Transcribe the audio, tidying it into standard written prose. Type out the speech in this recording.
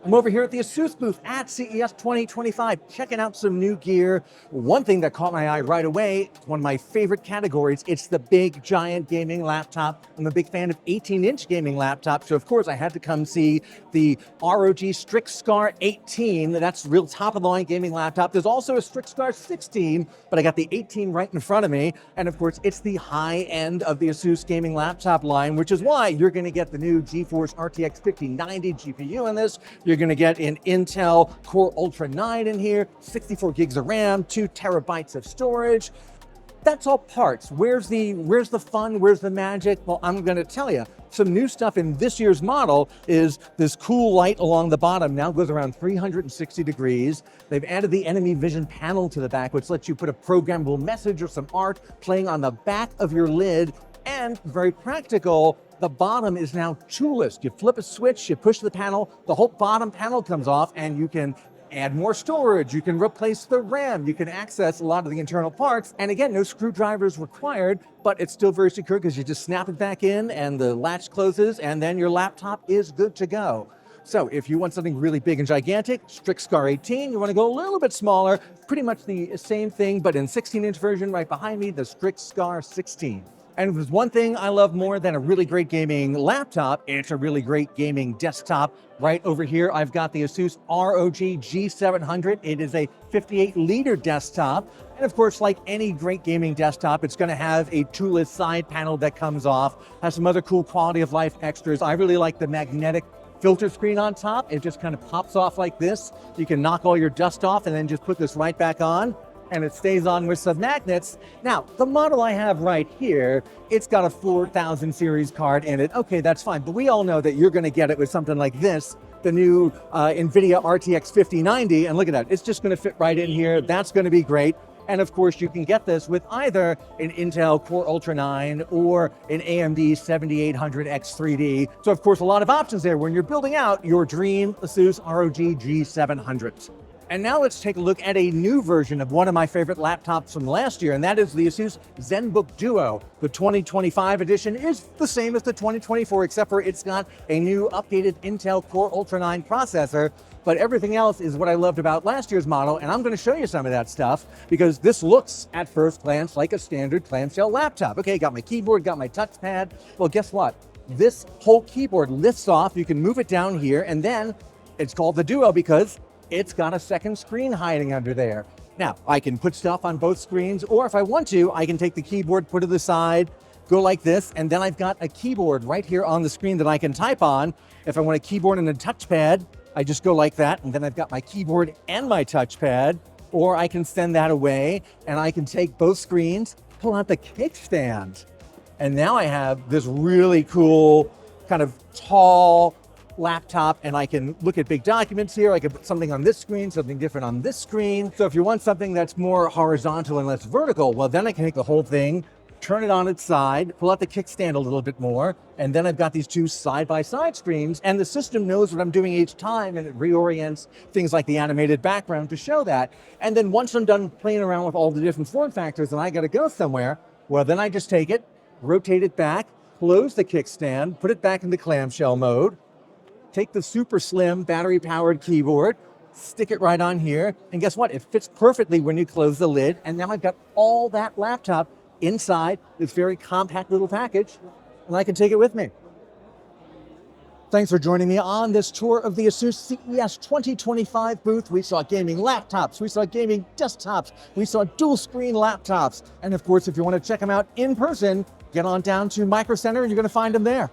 I'm over here at the Asus booth at CES 2025, checking out some new gear. One thing that caught my eye right away, one of my favorite categories, it's the big, giant gaming laptop. I'm a big fan of 18-inch gaming laptops, so of course I had to come see the ROG Strix SCAR 18. That's real top-of-the-line gaming laptop. There's also a Strix SCAR 16, but I got the 18 right in front of me. And of course, it's the high end of the Asus gaming laptop line, which is why you're going to get the new GeForce RTX 5090 GPU in this. You're going to get an Intel Core Ultra 9 in here, 64 gigs of RAM, 2 terabytes of storage. That's all parts. Where's the fun? Where's the magic? Well, I'm going to tell you. Some new stuff in this year's model is this cool light along the bottom now goes around 360 degrees. They've added the enemy vision panel to the back, which lets you put a programmable message or some art playing on the back of your lid. And very practical, the bottom is now toolless. You flip a switch, you push the panel, the whole bottom panel comes off, and you can add more storage, you can replace the RAM, you can access a lot of the internal parts. And again, no screwdrivers required, but it's still very secure because you just snap it back in and the latch closes and then your laptop is good to go. So if you want something really big and gigantic, Strix SCAR 18, you want to go a little bit smaller, pretty much the same thing, but in 16-inch version right behind me, the Strix SCAR 16. And if there's one thing I love more than a really great gaming laptop, it's a really great gaming desktop. Right over here, I've got the Asus ROG G700. It is a 58-liter desktop. And of course, like any great gaming desktop, it's going to have a toolless side panel that comes off, has some other cool quality of life extras. I really like the magnetic filter screen on top. It just kind of pops off like this. You can knock all your dust off and then just put this right back on, and it stays on with some magnets. Now, the model I have right here, it's got a 4000 series card in it. Okay, that's fine, but we all know that you're gonna get it with something like this, the new NVIDIA RTX 5090, and look at that, it's just gonna fit right in here. That's gonna be great. And of course, you can get this with either an Intel Core Ultra 9 or an AMD 7800 X3D. So of course, a lot of options there when you're building out your dream Asus ROG G700. And now let's take a look at a new version of one of my favorite laptops from last year, and that is the Asus Zenbook Duo. The 2025 edition is the same as the 2024, except for it's got a new updated Intel Core Ultra 9 processor, but everything else is what I loved about last year's model, and I'm gonna show you some of that stuff, because this looks, at first glance, like a standard clamshell laptop. Okay, got my keyboard, got my touchpad. Well, guess what? This whole keyboard lifts off, you can move it down here, and then it's called the Duo because it's got a second screen hiding under there. Now, I can put stuff on both screens, or if I want to, I can take the keyboard, put it aside, go like this, and then I've got a keyboard right here on the screen that I can type on. If I want a keyboard and a touchpad, I just go like that, and then I've got my keyboard and my touchpad, or I can send that away, and I can take both screens, pull out the kickstand, and now I have this really cool, kind of tall, laptop, and I can look at big documents here. I can put something on this screen, something different on this screen. So if you want something that's more horizontal and less vertical, well, then I can take the whole thing, turn it on its side, pull out the kickstand a little bit more, and then I've got these two side-by-side screens, and the system knows what I'm doing each time, and it reorients things like the animated background to show that. And then once I'm done playing around with all the different form factors and I gotta go somewhere, well, then I just take it, rotate it back, close the kickstand, put it back into clamshell mode, take the super slim battery-powered keyboard, stick it right on here, and guess what? It fits perfectly when you close the lid, and now I've got all that laptop inside this very compact little package, and I can take it with me. Thanks for joining me on this tour of the Asus CES 2025 booth. We saw gaming laptops, we saw gaming desktops, we saw dual-screen laptops, and of course, if you want to check them out in person, get on down to Microcenter and you're going to find them there.